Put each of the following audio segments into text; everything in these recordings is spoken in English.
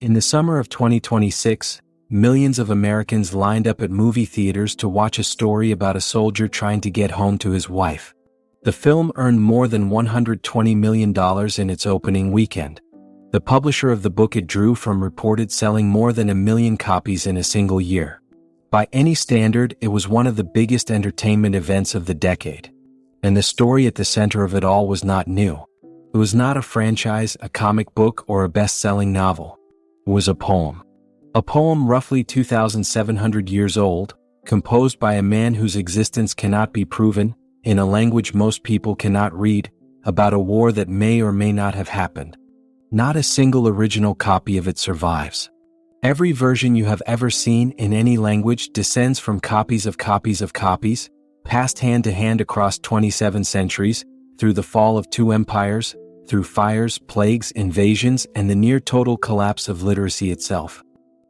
In the summer of 2026, millions of Americans lined up at movie theaters to watch a story about a soldier trying to get home to his wife. The film earned more than $120 million in its opening weekend. The publisher of the book it drew from reported selling more than 1 million copies in a single year. By any standard, it was one of the biggest entertainment events of the decade. And the story at the center of it all was not new. It was not a franchise, a comic book, or a best-selling novel. It was a poem. A poem roughly 2,700 years old, composed by a man whose existence cannot be proven, in a language most people cannot read, about a war that may or may not have happened. Not a single original copy of it survives. Every version you have ever seen in any language descends from copies of copies of copies, passed hand to hand across 27 centuries, through the fall of 2 empires, through fires, plagues, invasions, and the near total collapse of literacy itself.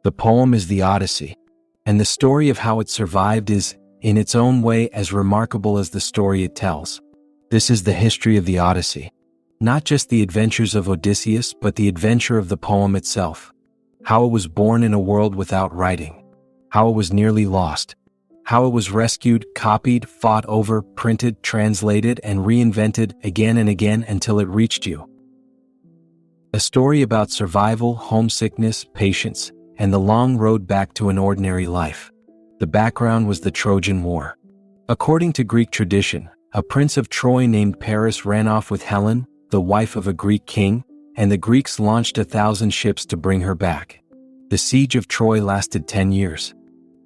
The poem is the Odyssey, and the story of how it survived is, in its own way, as remarkable as the story it tells. This is the history of the Odyssey. Not just the adventures of Odysseus, but the adventure of the poem itself. How it was born in a world without writing. How it was nearly lost. How it was rescued, copied, fought over, printed, translated, and reinvented again and again until it reached you. A story about survival, homesickness, patience, and the long road back to an ordinary life. The background was the Trojan War. According to Greek tradition, a prince of Troy named Paris ran off with Helen, the wife of a Greek king, and the Greeks launched 1,000 ships to bring her back. The siege of Troy lasted 10 years.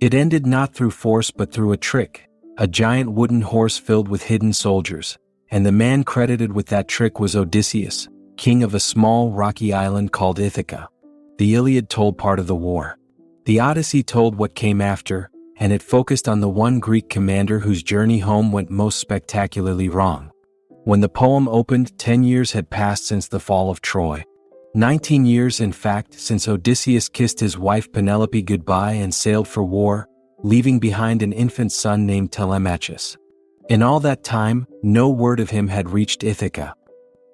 It ended not through force but through a trick, a giant wooden horse filled with hidden soldiers, and the man credited with that trick was Odysseus, king of a small rocky island called Ithaca. The Iliad told part of the war. The Odyssey told what came after, and it focused on the one Greek commander whose journey home went most spectacularly wrong. When the poem opened, 10 years had passed since the fall of Troy. 19 years, in fact, since Odysseus kissed his wife Penelope goodbye and sailed for war, leaving behind an infant son named Telemachus. In all that time, no word of him had reached Ithaca.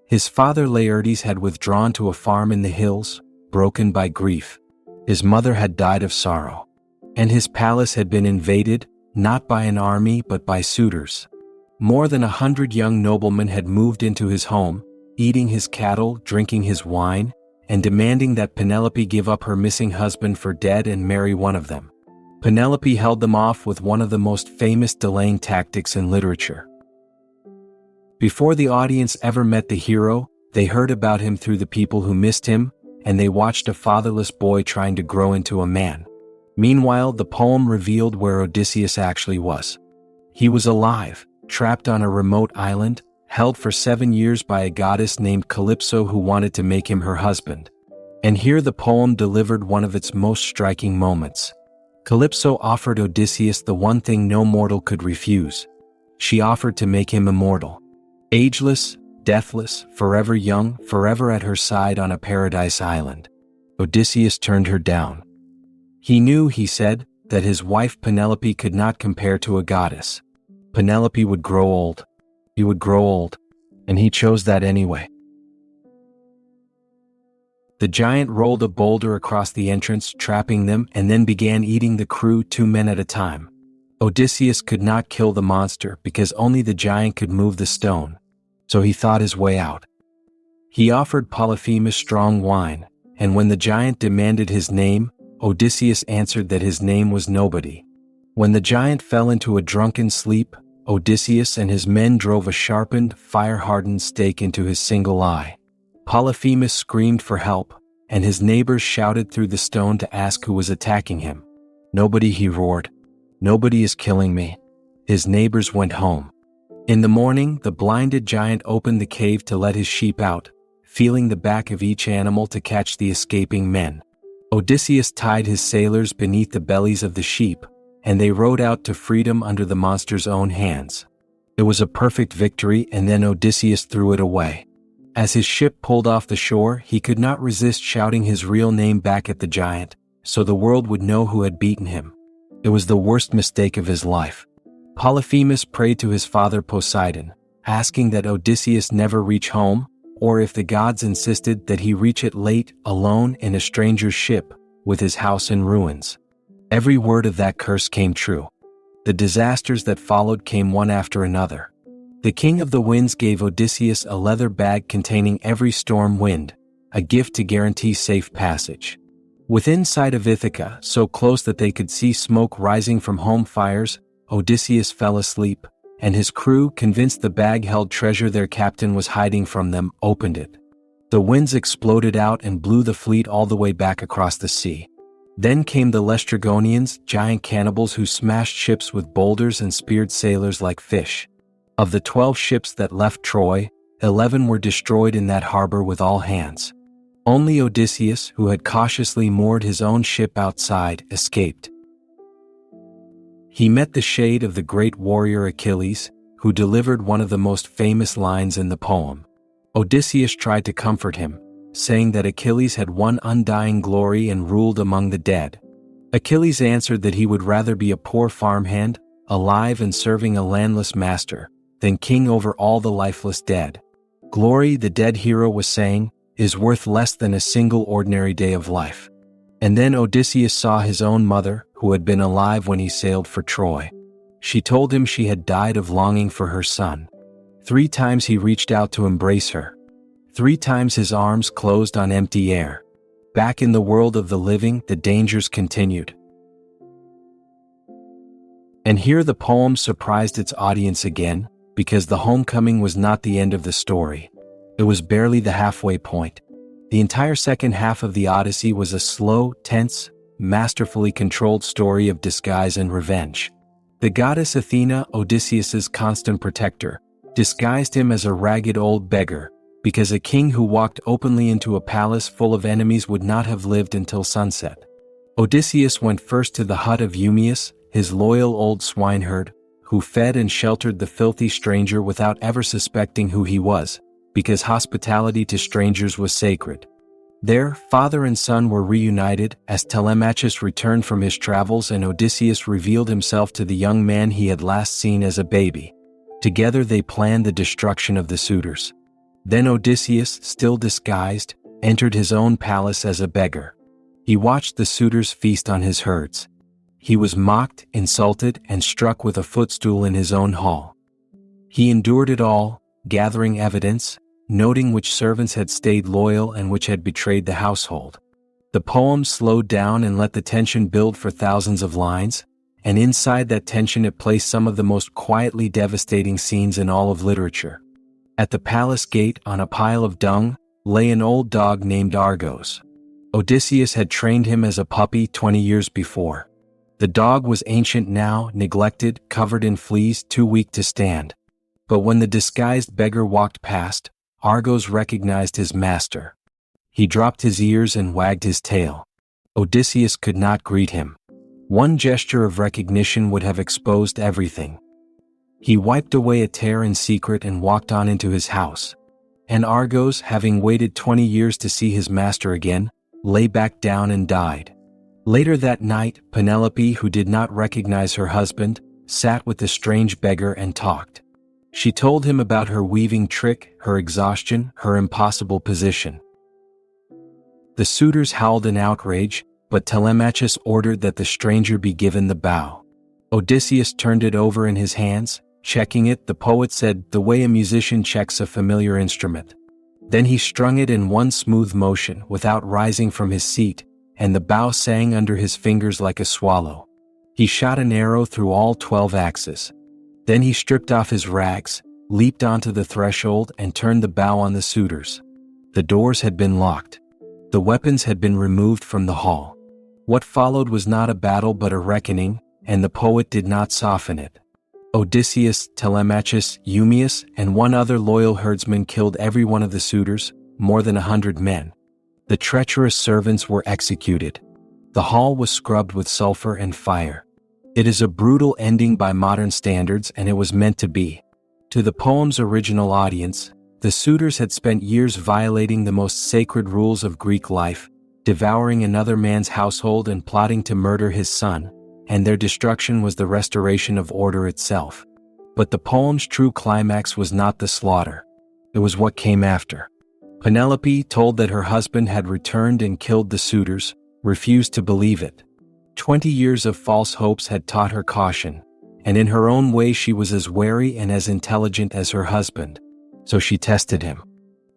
His father Laertes had withdrawn to a farm in the hills, broken by grief. His mother had died of sorrow. And his palace had been invaded, not by an army but by suitors. More than 100 young noblemen had moved into his home, eating his cattle, drinking his wine, and demanding that Penelope give up her missing husband for dead and marry one of them. Penelope held them off with one of the most famous delaying tactics in literature. Before the audience ever met the hero, they heard about him through the people who missed him, and they watched a fatherless boy trying to grow into a man. Meanwhile, the poem revealed where Odysseus actually was. He was alive, trapped on a remote island, held for 7 years by a goddess named Calypso who wanted to make him her husband. And here the poem delivered one of its most striking moments. Calypso offered Odysseus the one thing no mortal could refuse. She offered to make him immortal. Ageless, deathless, forever young, forever at her side on a paradise island. Odysseus turned her down. He knew, he said, that his wife Penelope could not compare to a goddess. Penelope would grow old. He would grow old, and he chose that anyway. The giant rolled a boulder across the entrance, trapping them, and then began eating the crew, 2 men at a time. Odysseus could not kill the monster because only the giant could move the stone, so he thought his way out. He offered Polyphemus strong wine, and when the giant demanded his name, Odysseus answered that his name was Nobody. When the giant fell into a drunken sleep, Odysseus and his men drove a sharpened, fire-hardened stake into his single eye. Polyphemus screamed for help, and his neighbors shouted through the stone to ask who was attacking him. Nobody, he roared. Nobody is killing me. His neighbors went home. In the morning, the blinded giant opened the cave to let his sheep out, feeling the back of each animal to catch the escaping men. Odysseus tied his sailors beneath the bellies of the sheep, and they rowed out to freedom under the monster's own hands. It was a perfect victory, and then Odysseus threw it away. As his ship pulled off the shore, he could not resist shouting his real name back at the giant, so the world would know who had beaten him. It was the worst mistake of his life. Polyphemus prayed to his father Poseidon, asking that Odysseus never reach home, or if the gods insisted that he reach it late, alone in a stranger's ship, with his house in ruins. Every word of that curse came true. The disasters that followed came one after another. The king of the winds gave Odysseus a leather bag containing every storm wind, a gift to guarantee safe passage. Within sight of Ithaca, so close that they could see smoke rising from home fires, Odysseus fell asleep, and his crew, convinced the bag held treasure their captain was hiding from them, opened it. The winds exploded out and blew the fleet all the way back across the sea. Then came the Laestrygonians, giant cannibals who smashed ships with boulders and speared sailors like fish. Of the 12 ships that left Troy, 11 were destroyed in that harbor with all hands. Only Odysseus, who had cautiously moored his own ship outside, escaped. He met the shade of the great warrior Achilles, who delivered one of the most famous lines in the poem. Odysseus tried to comfort him, saying that Achilles had won undying glory and ruled among the dead. Achilles answered that he would rather be a poor farmhand, alive and serving a landless master, than king over all the lifeless dead. Glory, the dead hero was saying, is worth less than a single ordinary day of life. And then Odysseus saw his own mother, who had been alive when he sailed for Troy. She told him she had died of longing for her son. 3 times he reached out to embrace her. 3 times his arms closed on empty air. Back in the world of the living, the dangers continued. And here the poem surprised its audience again, because the homecoming was not the end of the story. It was barely the halfway point. The entire second half of the Odyssey was a slow, tense, masterfully controlled story of disguise and revenge. The goddess Athena, Odysseus's constant protector, disguised him as a ragged old beggar, because a king who walked openly into a palace full of enemies would not have lived until sunset. Odysseus went first to the hut of Eumaeus, his loyal old swineherd, who fed and sheltered the filthy stranger without ever suspecting who he was, because hospitality to strangers was sacred. There, father and son were reunited as Telemachus returned from his travels and Odysseus revealed himself to the young man he had last seen as a baby. Together they planned the destruction of the suitors. Then Odysseus, still disguised, entered his own palace as a beggar. He watched the suitors feast on his herds. He was mocked, insulted, and struck with a footstool in his own hall. He endured it all, gathering evidence, noting which servants had stayed loyal and which had betrayed the household. The poem slowed down and let the tension build for thousands of lines, and inside that tension it placed some of the most quietly devastating scenes in all of literature. At the palace gate, on a pile of dung, lay an old dog named Argos. Odysseus had trained him as a puppy 20 years before. The dog was ancient now, neglected, covered in fleas, too weak to stand. But when the disguised beggar walked past, Argos recognized his master. He dropped his ears and wagged his tail. Odysseus could not greet him. One gesture of recognition would have exposed everything. He wiped away a tear in secret and walked on into his house. And Argos, having waited 20 years to see his master again, lay back down and died. Later that night, Penelope, who did not recognize her husband, sat with the strange beggar and talked. She told him about her weaving trick, her exhaustion, her impossible position. The suitors howled in outrage, but Telemachus ordered that the stranger be given the bow. Odysseus turned it over in his hands. Checking it, the poet said, the way a musician checks a familiar instrument. Then he strung it in one smooth motion without rising from his seat, and the bow sang under his fingers like a swallow. He shot an arrow through all 12 axes. Then he stripped off his rags, leaped onto the threshold and turned the bow on the suitors. The doors had been locked. The weapons had been removed from the hall. What followed was not a battle but a reckoning, and the poet did not soften it. Odysseus, Telemachus, Eumaeus, and one other loyal herdsman killed every one of the suitors, more than 100 men. The treacherous servants were executed. The hall was scrubbed with sulfur and fire. It is a brutal ending by modern standards, and it was meant to be. To the poem's original audience, the suitors had spent years violating the most sacred rules of Greek life, devouring another man's household and plotting to murder his son, and their destruction was the restoration of order itself. But the poem's true climax was not the slaughter. It was what came after. Penelope, told that her husband had returned and killed the suitors, refused to believe it. 20 years of false hopes had taught her caution, and in her own way she was as wary and as intelligent as her husband. So she tested him.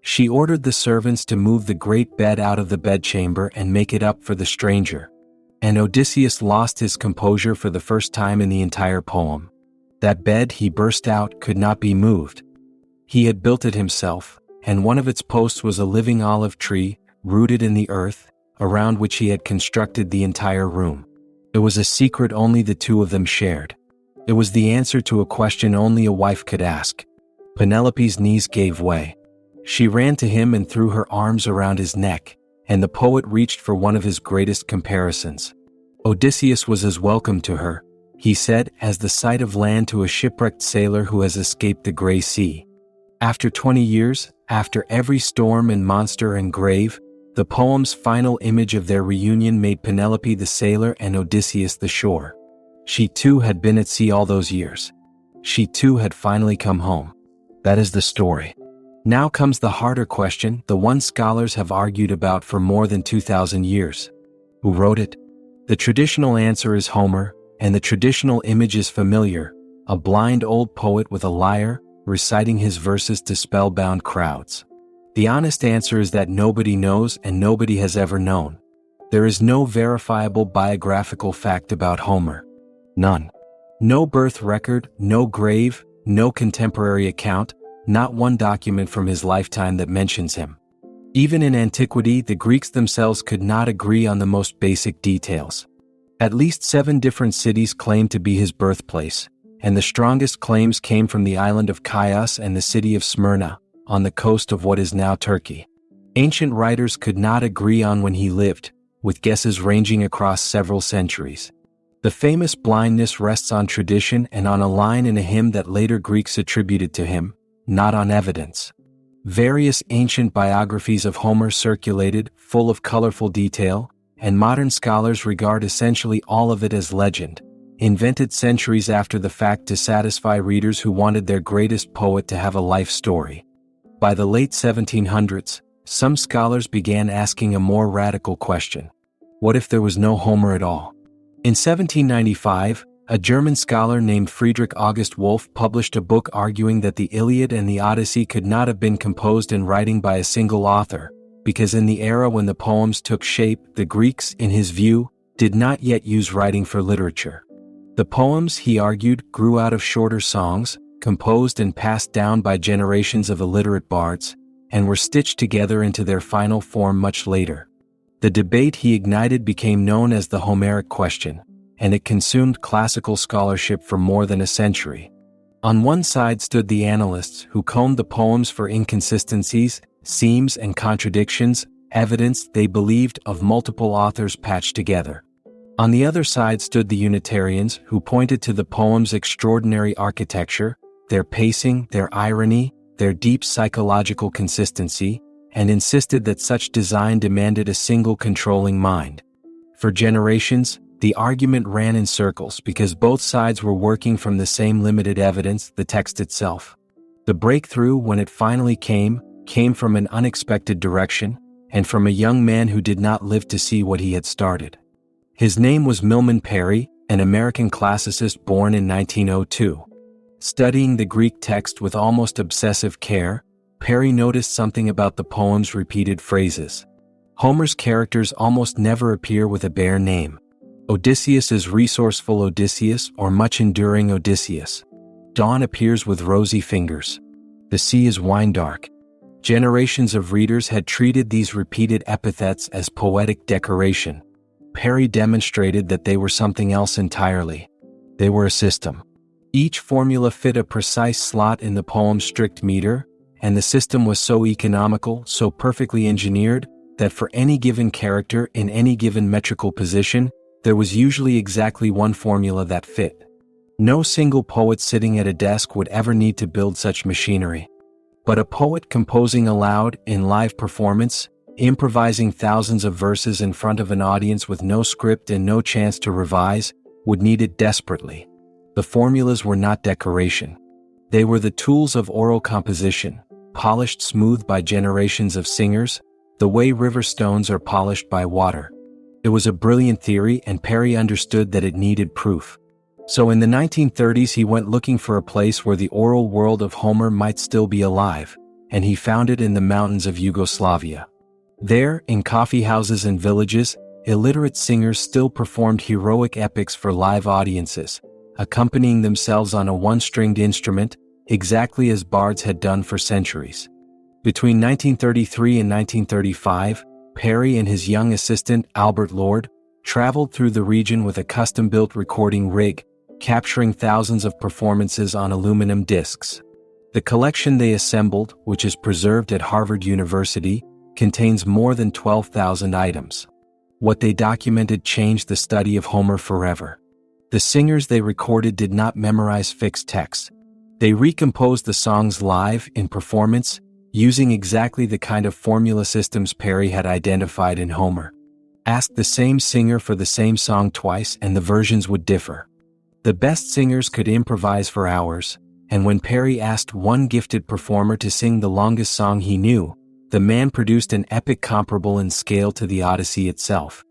She ordered the servants to move the great bed out of the bedchamber and make it up for the stranger. And Odysseus lost his composure for the first time in the entire poem. That bed, he burst out, could not be moved. He had built it himself, and one of its posts was a living olive tree, rooted in the earth, around which he had constructed the entire room. It was a secret only the two of them shared. It was the answer to a question only a wife could ask. Penelope's knees gave way. She ran to him and threw her arms around his neck, and the poet reached for one of his greatest comparisons. Odysseus was as welcome to her, he said, as the sight of land to a shipwrecked sailor who has escaped the gray sea. After 20 years, after every storm and monster and grave, the poem's final image of their reunion made Penelope the sailor and Odysseus the shore. She too had been at sea all those years. She too had finally come home. That is the story. Now comes the harder question, the one scholars have argued about for more than 2,000 years. Who wrote it? The traditional answer is Homer, and the traditional image is familiar, a blind old poet with a lyre, reciting his verses to spellbound crowds. The honest answer is that nobody knows and nobody has ever known. There is no verifiable biographical fact about Homer. None. No birth record, no grave, no contemporary account, not one document from his lifetime that mentions him. Even in antiquity, the Greeks themselves could not agree on the most basic details. At least 7 different cities claimed to be his birthplace, and the strongest claims came from the island of Chios and the city of Smyrna, on the coast of what is now Turkey. Ancient writers could not agree on when he lived, with guesses ranging across several centuries. The famous blindness rests on tradition and on a line in a hymn that later Greeks attributed to him, not on evidence. Various ancient biographies of Homer circulated, full of colorful detail, and modern scholars regard essentially all of it as legend, invented centuries after the fact to satisfy readers who wanted their greatest poet to have a life story. By the late 1700s, some scholars began asking a more radical question. What if there was no Homer at all? In 1795, a German scholar named Friedrich August Wolff published a book arguing that the Iliad and the Odyssey could not have been composed in writing by a single author, because in the era when the poems took shape, the Greeks, in his view, did not yet use writing for literature. The poems, he argued, grew out of shorter songs, composed and passed down by generations of illiterate bards, and were stitched together into their final form much later. The debate he ignited became known as the Homeric Question, and it consumed classical scholarship for more than a century. On one side stood the analysts who combed the poems for inconsistencies, seams and contradictions, evidence, they believed, of multiple authors patched together. On the other side stood the Unitarians who pointed to the poem's extraordinary architecture, their pacing, their irony, their deep psychological consistency, and insisted that such design demanded a single controlling mind. For generations, the argument ran in circles because both sides were working from the same limited evidence, the text itself. The breakthrough, when it finally came from an unexpected direction, and from a young man who did not live to see what he had started. His name was Milman Parry, an American classicist born in 1902. Studying the Greek text with almost obsessive care, Parry noticed something about the poem's repeated phrases. Homer's characters almost never appear with a bare name. Odysseus is resourceful Odysseus or much-enduring Odysseus. Dawn appears with rosy fingers. The sea is wine-dark. Generations of readers had treated these repeated epithets as poetic decoration. Parry demonstrated that they were something else entirely. They were a system. Each formula fit a precise slot in the poem's strict meter, and the system was so economical, so perfectly engineered, that for any given character in any given metrical position, there was usually exactly one formula that fit. No single poet sitting at a desk would ever need to build such machinery. But a poet composing aloud, in live performance, improvising thousands of verses in front of an audience with no script and no chance to revise, would need it desperately. The formulas were not decoration. They were the tools of oral composition, polished smooth by generations of singers, the way river stones are polished by water. It was a brilliant theory, and Perry understood that it needed proof. So in the 1930s he went looking for a place where the oral world of Homer might still be alive, and he found it in the mountains of Yugoslavia. There, in coffee houses and villages, illiterate singers still performed heroic epics for live audiences, accompanying themselves on a one-stringed instrument, exactly as bards had done for centuries. Between 1933 and 1935, Perry and his young assistant, Albert Lord, traveled through the region with a custom-built recording rig, capturing thousands of performances on aluminum discs. The collection they assembled, which is preserved at Harvard University, contains more than 12,000 items. What they documented changed the study of Homer forever. The singers they recorded did not memorize fixed texts. They recomposed the songs live in performance, using exactly the kind of formula systems Perry had identified in Homer. Ask the same singer for the same song twice and the versions would differ. The best singers could improvise for hours, and when Perry asked one gifted performer to sing the longest song he knew, the man produced an epic comparable in scale to the Odyssey itself.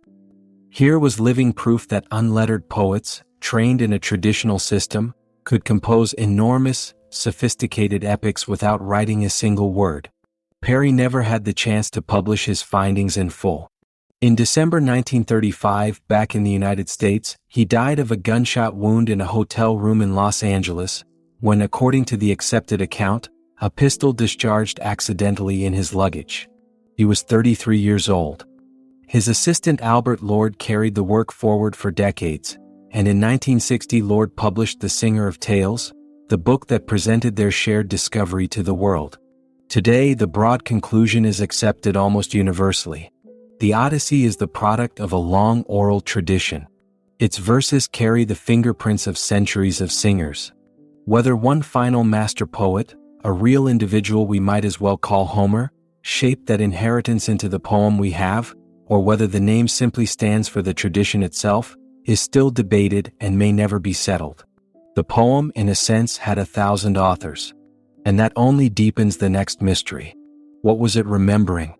Here was living proof that unlettered poets, trained in a traditional system, could compose enormous, sophisticated epics without writing a single word. Perry never had the chance to publish his findings in full. In December 1935, back in the United States, he died of a gunshot wound in a hotel room in Los Angeles, when, according to the accepted account, a pistol discharged accidentally in his luggage. He was 33 years old. His assistant Albert Lord carried the work forward for decades, and in 1960 Lord published The Singer of Tales, the book that presented their shared discovery to the world. Today, the broad conclusion is accepted almost universally. The Odyssey is the product of a long oral tradition. Its verses carry the fingerprints of centuries of singers. Whether one final master poet, a real individual we might as well call Homer, shaped that inheritance into the poem we have, or whether the name simply stands for the tradition itself, is still debated and may never be settled. The poem, in a sense, had 1,000 authors. And that only deepens the next mystery. What was it remembering?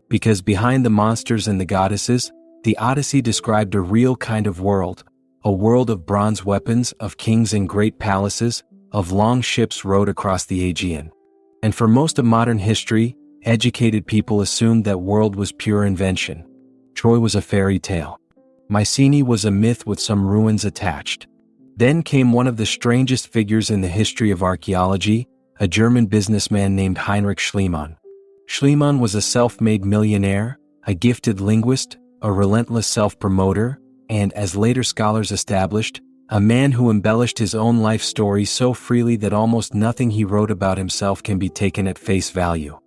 Because behind the monsters and the goddesses, the Odyssey described a real kind of world, a world of bronze weapons, of kings and great palaces, of long ships rowed across the Aegean. And for most of modern history, educated people assumed that world was pure invention. Troy was a fairy tale. Mycenae was a myth with some ruins attached. Then came one of the strangest figures in the history of archaeology, a German businessman named Heinrich Schliemann. Schliemann was a self-made millionaire, a gifted linguist, a relentless self-promoter, and, as later scholars established, a man who embellished his own life story so freely that almost nothing he wrote about himself can be taken at face value.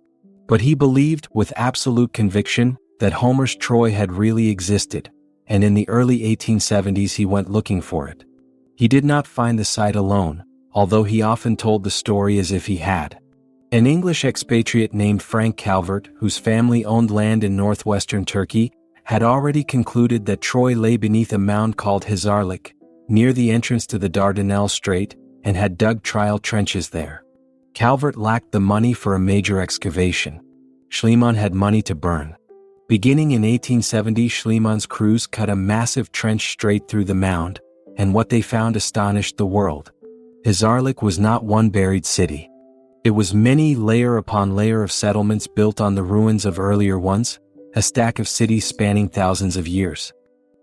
But he believed, with absolute conviction, that Homer's Troy had really existed, and in the early 1870s he went looking for it. He did not find the site alone, although he often told the story as if he had. An English expatriate named Frank Calvert, whose family owned land in northwestern Turkey, had already concluded that Troy lay beneath a mound called Hizarlik, near the entrance to the Dardanelles Strait, and had dug trial trenches there. Calvert lacked the money for a major excavation. Schliemann had money to burn. Beginning in 1870, Schliemann's crews cut a massive trench straight through the mound, and what they found astonished the world. Hizarlik was not one buried city. It was many layer upon layer of settlements built on the ruins of earlier ones, a stack of cities spanning thousands of years.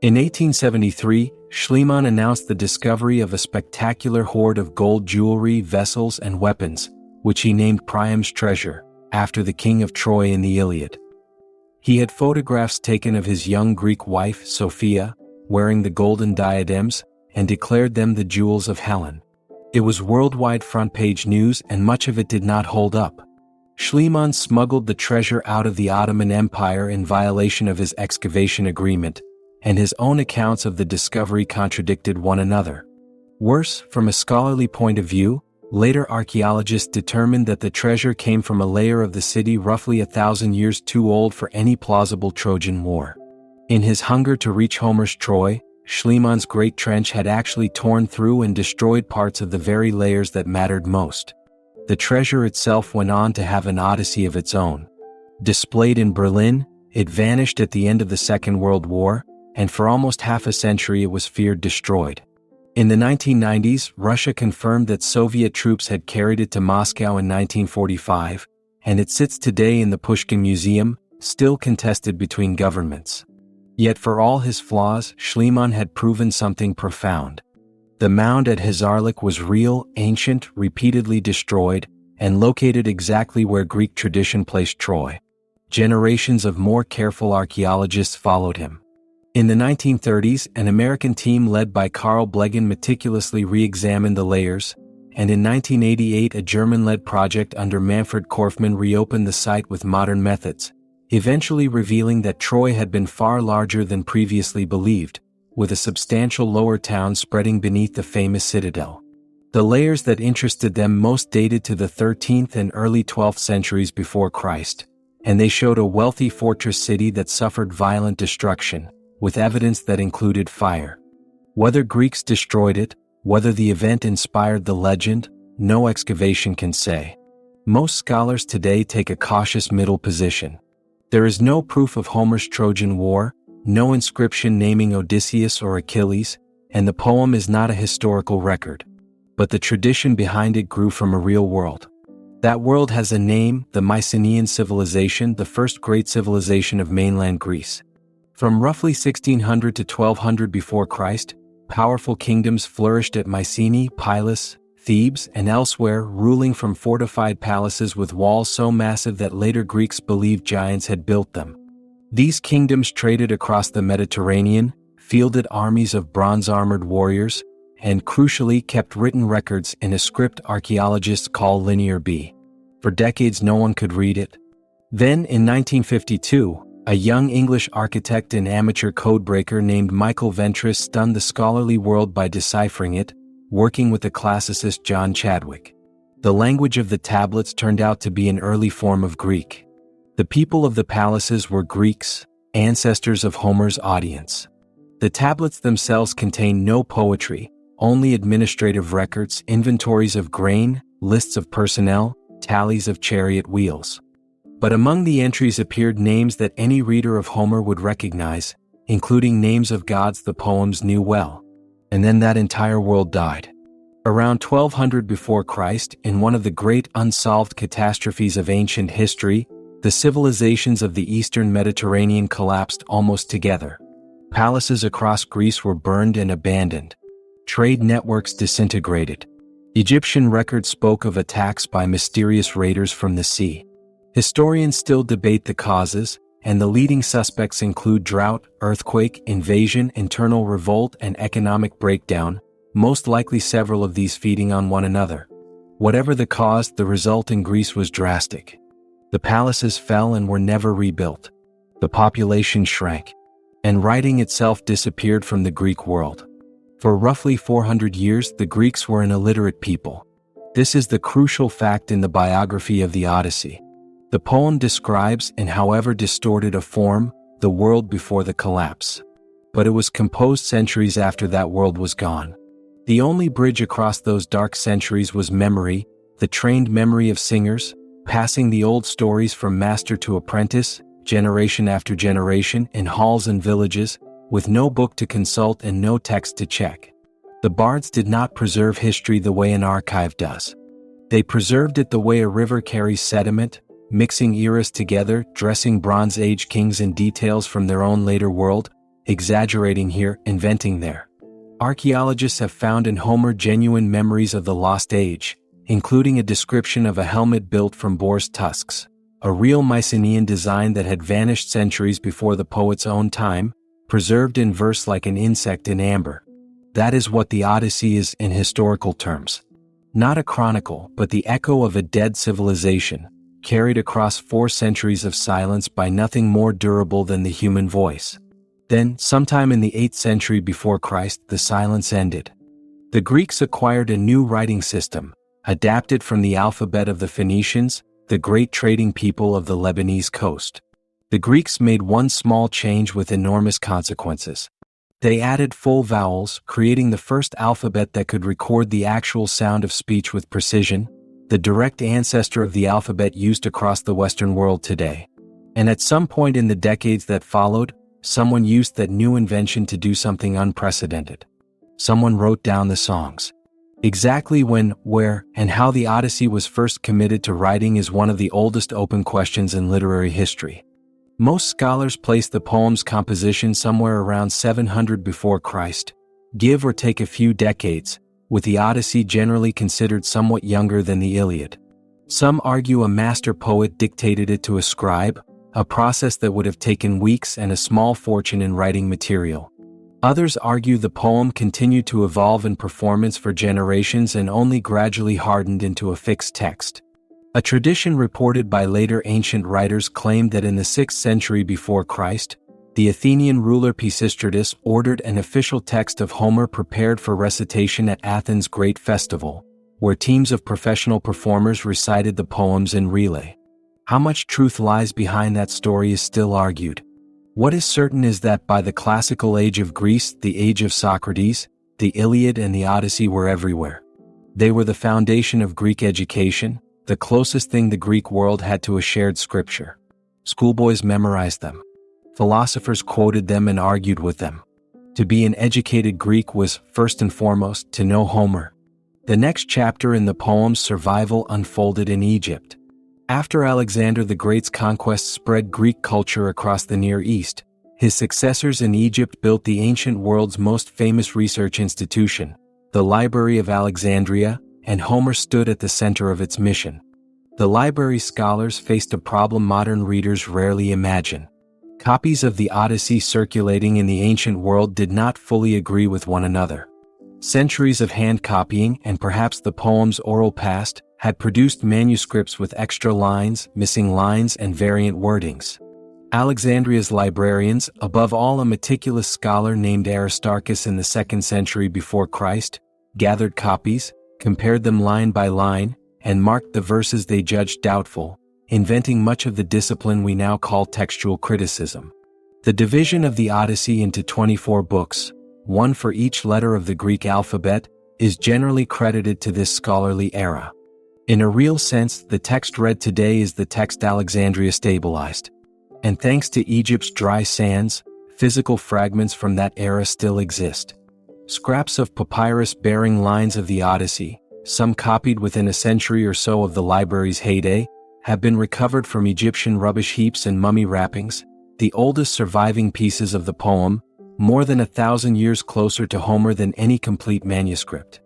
In 1873, Schliemann announced the discovery of a spectacular hoard of gold jewelry, vessels, and weapons, which he named Priam's treasure, after the king of Troy in the Iliad. He had photographs taken of his young Greek wife, Sophia, wearing the golden diadems, and declared them the jewels of Helen. It was worldwide front-page news, and much of it did not hold up. Schliemann smuggled the treasure out of the Ottoman Empire in violation of his excavation agreement, and his own accounts of the discovery contradicted one another. Worse, from a scholarly point of view, later archaeologists determined that the treasure came from a layer of the city roughly 1,000 years too old for any plausible Trojan War. In his hunger to reach Homer's Troy, Schliemann's Great Trench had actually torn through and destroyed parts of the very layers that mattered most. The treasure itself went on to have an Odyssey of its own. Displayed in Berlin, it vanished at the end of the Second World War, and for almost half a century it was feared destroyed. In the 1990s, Russia confirmed that Soviet troops had carried it to Moscow in 1945, and it sits today in the Pushkin Museum, still contested between governments. Yet for all his flaws, Schliemann had proven something profound. The mound at Hazarlik was real, ancient, repeatedly destroyed, and located exactly where Greek tradition placed Troy. Generations of more careful archaeologists followed him. In the 1930s, an American team led by Carl Blegen meticulously re-examined the layers, and in 1988 a German-led project under Manfred Korfmann reopened the site with modern methods, eventually revealing that Troy had been far larger than previously believed, with a substantial lower town spreading beneath the famous citadel. The layers that interested them most dated to the 13th and early 12th centuries before Christ, and they showed a wealthy fortress city that suffered violent destruction, with evidence that included fire. Whether Greeks destroyed it, whether the event inspired the legend, no excavation can say. Most scholars today take a cautious middle position. There is no proof of Homer's Trojan War, no inscription naming Odysseus or Achilles, and the poem is not a historical record. But the tradition behind it grew from a real world. That world has a name, the Mycenaean civilization, the first great civilization of mainland Greece. From roughly 1600 to 1200 before Christ, powerful kingdoms flourished at Mycenae, Pylos, Thebes, and elsewhere, ruling from fortified palaces with walls so massive that later Greeks believed giants had built them. These kingdoms traded across the Mediterranean, fielded armies of bronze-armored warriors, and crucially kept written records in a script archaeologists call Linear B. For decades no one could read it. Then, in 1952, a young English architect and amateur codebreaker named Michael Ventris stunned the scholarly world by deciphering it, working with the classicist John Chadwick. The language of the tablets turned out to be an early form of Greek. The people of the palaces were Greeks, ancestors of Homer's audience. The tablets themselves contained no poetry, only administrative records, inventories of grain, lists of personnel, tallies of chariot wheels. But among the entries appeared names that any reader of Homer would recognize, including names of gods the poems knew well. And then that entire world died. Around 1200 before Christ, in one of the great unsolved catastrophes of ancient history, the civilizations of the eastern Mediterranean collapsed almost together. Palaces across Greece were burned and abandoned. Trade networks disintegrated. Egyptian records spoke of attacks by mysterious raiders from the sea. Historians still debate the causes, and the leading suspects include drought, earthquake, invasion, internal revolt, and economic breakdown, most likely several of these feeding on one another. Whatever the cause, the result in Greece was drastic. The palaces fell and were never rebuilt. The population shrank. And writing itself disappeared from the Greek world. For roughly 400 years, the Greeks were an illiterate people. This is the crucial fact in the biography of the Odyssey. The poem describes, in however distorted a form, the world before the collapse. But it was composed centuries after that world was gone. The only bridge across those dark centuries was memory, the trained memory of singers, passing the old stories from master to apprentice, generation after generation, in halls and villages, with no book to consult and no text to check. The bards did not preserve history the way an archive does. They preserved it the way a river carries sediment, mixing eras together, dressing Bronze Age kings in details from their own later world, exaggerating here, inventing there. Archaeologists have found in Homer genuine memories of the lost age, including a description of a helmet built from boar's tusks, a real Mycenaean design that had vanished centuries before the poet's own time, preserved in verse like an insect in amber. That is what the Odyssey is in historical terms. Not a chronicle, but the echo of a dead civilization, carried across 4 centuries of silence by nothing more durable than the human voice. Then, sometime in the 8th century before Christ, the silence ended. The Greeks acquired a new writing system, adapted from the alphabet of the Phoenicians, the great trading people of the Lebanese coast. The Greeks made one small change with enormous consequences. They added full vowels, creating the first alphabet that could record the actual sound of speech with precision. the direct ancestor of the alphabet used across the Western world today. And at some point in the decades that followed, someone used that new invention to do something unprecedented. Someone wrote down the songs. Exactly when, where, and how the Odyssey was first committed to writing is one of the oldest open questions in literary history. Most scholars place the poem's composition somewhere around 700 before Christ, give or take a few decades, with the Odyssey generally considered somewhat younger than the Iliad. Some argue a master poet dictated it to a scribe, a process that would have taken weeks and a small fortune in writing material. Others argue the poem continued to evolve in performance for generations and only gradually hardened into a fixed text. A tradition reported by later ancient writers claimed that in the 6th century before Christ, the Athenian ruler Pisistratus ordered an official text of Homer prepared for recitation at Athens' great festival, where teams of professional performers recited the poems in relay. How much truth lies behind that story is still argued. What is certain is that by the classical age of Greece, the age of Socrates, the Iliad and the Odyssey were everywhere. They were the foundation of Greek education, the closest thing the Greek world had to a shared scripture. Schoolboys memorized them. Philosophers quoted them and argued with them. To be an educated Greek was, first and foremost, to know Homer. The next chapter in the poem's survival unfolded in Egypt. After Alexander the Great's conquest spread Greek culture across the Near East, his successors in Egypt built the ancient world's most famous research institution, the Library of Alexandria, and Homer stood at the center of its mission. The library's scholars faced a problem modern readers rarely imagine. Copies of the Odyssey circulating in the ancient world did not fully agree with one another. Centuries of hand copying and perhaps the poem's oral past had produced manuscripts with extra lines, missing lines, and variant wordings. Alexandria's librarians, above all a meticulous scholar named Aristarchus in the 2nd century before Christ, gathered copies, compared them line by line, and marked the verses they judged doubtful, inventing much of the discipline we now call textual criticism. The division of the Odyssey into 24 books, one for each letter of the Greek alphabet, is generally credited to this scholarly era. In a real sense, the text read today is the text Alexandria stabilized. And thanks to Egypt's dry sands, physical fragments from that era still exist. Scraps of papyrus bearing lines of the Odyssey, some copied within a century or so of the library's heyday, have been recovered from Egyptian rubbish heaps and mummy wrappings, the oldest surviving pieces of the poem, more than 1,000 years closer to Homer than any complete manuscript.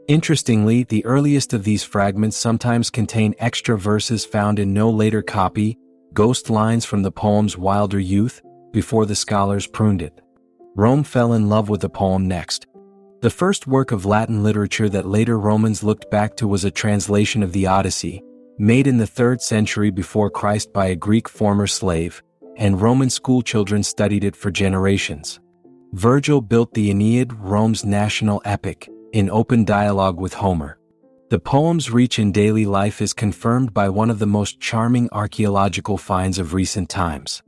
Interestingly, the earliest of these fragments sometimes contain extra verses found in no later copy, ghost lines from the poem's wilder youth, before the scholars pruned it. Rome fell in love with the poem next. The first work of Latin literature that later Romans looked back to was a translation of the Odyssey, made in the 3rd century before Christ by a Greek former slave, and Roman schoolchildren studied it for generations. Virgil built the Aeneid, Rome's national epic, in open dialogue with Homer. The poem's reach in daily life is confirmed by one of the most charming archaeological finds of recent times.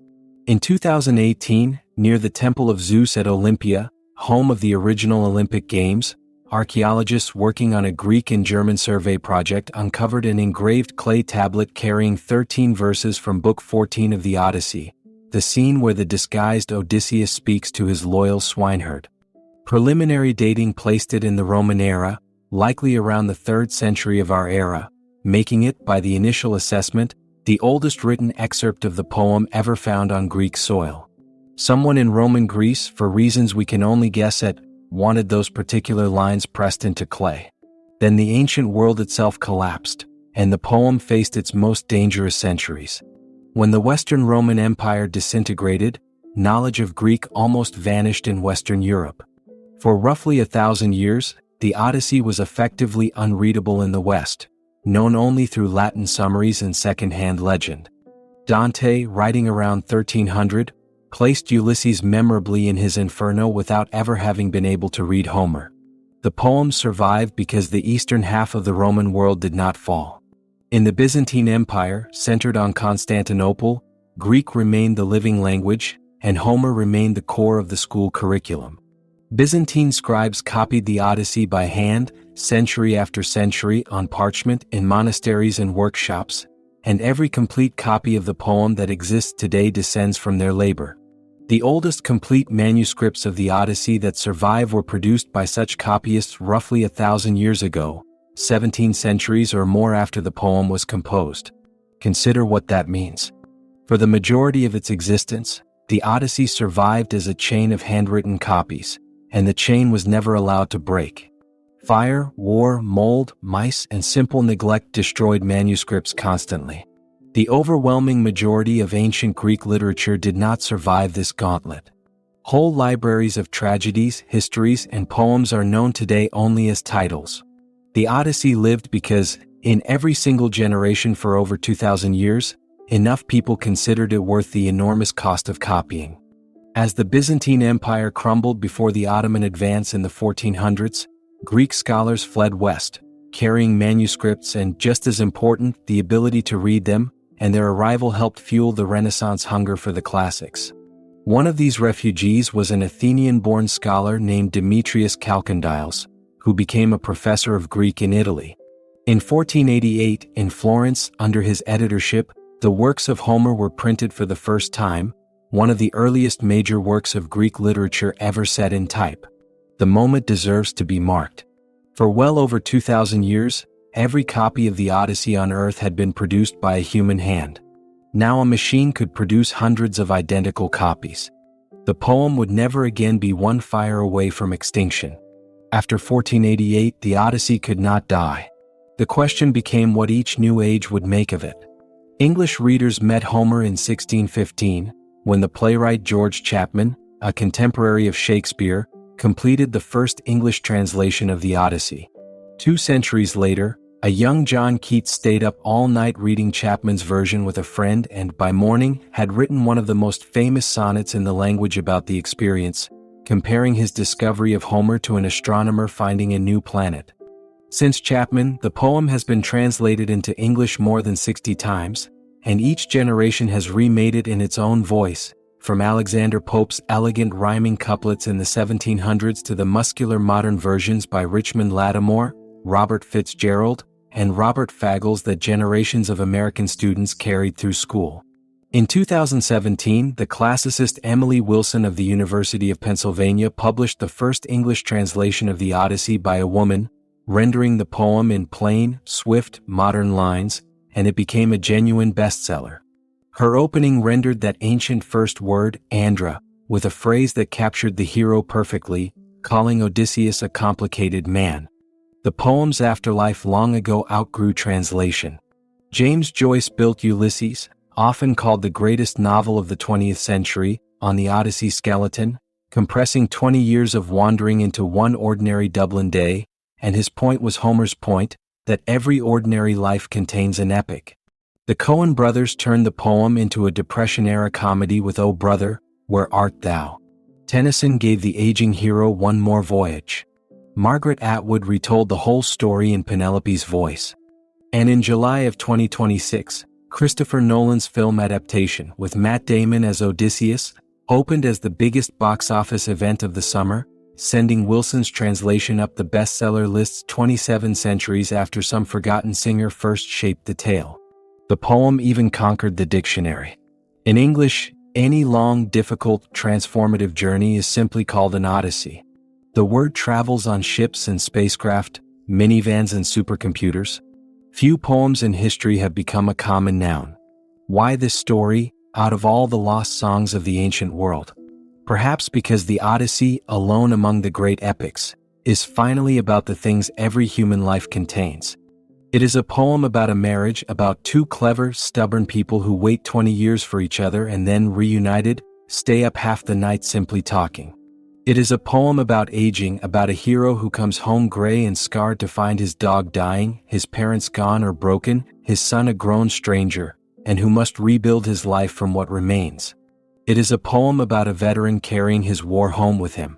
In 2018, near the Temple of Zeus at Olympia, home of the original Olympic Games, archaeologists working on a Greek and German survey project uncovered an engraved clay tablet carrying 13 verses from Book 14 of the Odyssey, the scene where the disguised Odysseus speaks to his loyal swineherd. Preliminary dating placed it in the Roman era, likely around the 3rd century of our era, making it, by the initial assessment, the oldest written excerpt of the poem ever found on Greek soil. Someone in Roman Greece, for reasons we can only guess at, wanted those particular lines pressed into clay. Then the ancient world itself collapsed, and the poem faced its most dangerous centuries. When the Western Roman Empire disintegrated, knowledge of Greek almost vanished in Western Europe. For roughly 1,000 years, the Odyssey was effectively unreadable in the West, known only through Latin summaries and second-hand legend. Dante, writing around 1300, placed Ulysses memorably in his Inferno without ever having been able to read Homer. The poem survived because the eastern half of the Roman world did not fall. In the Byzantine Empire, centered on Constantinople, Greek remained the living language, and Homer remained the core of the school curriculum. Byzantine scribes copied the Odyssey by hand, century after century on parchment in monasteries and workshops, and every complete copy of the poem that exists today descends from their labor. The oldest complete manuscripts of the Odyssey that survive were produced by such copyists roughly 1,000 years ago, 17 centuries or more after the poem was composed. Consider what that means. For the majority of its existence, the Odyssey survived as a chain of handwritten copies, and the chain was never allowed to break. Fire, war, mold, mice, and simple neglect destroyed manuscripts constantly. The overwhelming majority of ancient Greek literature did not survive this gauntlet. Whole libraries of tragedies, histories, and poems are known today only as titles. The Odyssey lived because, in every single generation for over 2,000 years, enough people considered it worth the enormous cost of copying. As the Byzantine Empire crumbled before the Ottoman advance in the 1400s, Greek scholars fled west, carrying manuscripts and, just as important, the ability to read them, and their arrival helped fuel the Renaissance hunger for the classics. One of these refugees was an Athenian-born scholar named Demetrius Chalcondyles, who became a professor of Greek in Italy. In 1488, in Florence, under his editorship, the works of Homer were printed for the first time, one of the earliest major works of Greek literature ever set in type. The moment deserves to be marked. For well over 2,000 years, every copy of the Odyssey on Earth had been produced by a human hand. Now a machine could produce hundreds of identical copies. The poem would never again be one fire away from extinction. After 1488, the Odyssey could not die. The question became what each new age would make of it. English readers met Homer in 1615, when the playwright George Chapman, a contemporary of Shakespeare, completed the first English translation of the Odyssey. 2 centuries later, a young John Keats stayed up all night reading Chapman's version with a friend and, by morning, had written one of the most famous sonnets in the language about the experience, comparing his discovery of Homer to an astronomer finding a new planet. Since Chapman, the poem has been translated into English more than 60 times, and each generation has remade it in its own voice, from Alexander Pope's elegant rhyming couplets in the 1700s to the muscular modern versions by Richmond Lattimore, Robert Fitzgerald, and Robert Fagles that generations of American students carried through school. In 2017, the classicist Emily Wilson of the University of Pennsylvania published the first English translation of the Odyssey by a woman, rendering the poem in plain, swift, modern lines, and it became a genuine bestseller. Her opening rendered that ancient first word, Andra, with a phrase that captured the hero perfectly, calling Odysseus a complicated man. The poem's afterlife long ago outgrew translation. James Joyce built Ulysses, often called the greatest novel of the 20th century, on the Odyssey skeleton, compressing 20 years of wandering into one ordinary Dublin day, and his point was Homer's point, that every ordinary life contains an epic. The Coen brothers turned the poem into a Depression-era comedy with O Brother, Where Art Thou? Tennyson gave the aging hero one more voyage. Margaret Atwood retold the whole story in Penelope's voice. And in July of 2026, Christopher Nolan's film adaptation, with Matt Damon as Odysseus, opened as the biggest box office event of the summer, sending Wilson's translation up the bestseller lists 27 centuries after some forgotten singer first shaped the tale. The poem even conquered the dictionary. In English, any long, difficult, transformative journey is simply called an Odyssey. The word travels on ships and spacecraft, minivans and supercomputers. Few poems in history have become a common noun. Why this story, out of all the lost songs of the ancient world? Perhaps because the Odyssey, alone among the great epics, is finally about the things every human life contains. It is a poem about a marriage, about two clever, stubborn people who wait 20 years for each other and then, reunited, stay up half the night simply talking. It is a poem about aging, about a hero who comes home gray and scarred to find his dog dying, his parents gone or broken, his son a grown stranger, and who must rebuild his life from what remains. It is a poem about a veteran carrying his war home with him.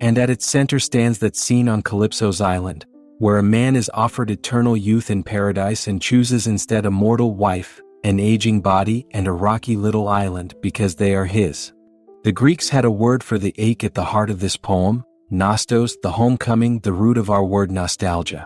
And at its center stands that scene on Calypso's island, where a man is offered eternal youth in paradise and chooses instead a mortal wife, an aging body, and a rocky little island because they are his. The Greeks had a word for the ache at the heart of this poem, Nostos, the homecoming, the root of our word nostalgia.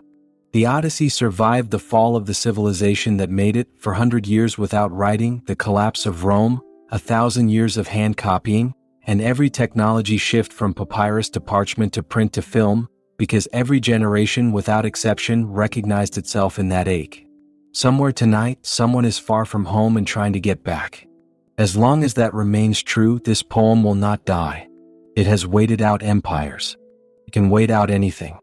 The Odyssey survived the fall of the civilization that made it, 400 years without writing, the collapse of Rome, 1,000 years of hand copying, and every technology shift from papyrus to parchment to print to film, because every generation without exception recognized itself in that ache. Somewhere tonight, someone is far from home and trying to get back. As long as that remains true, this poem will not die. It has waited out empires. It can wait out anything.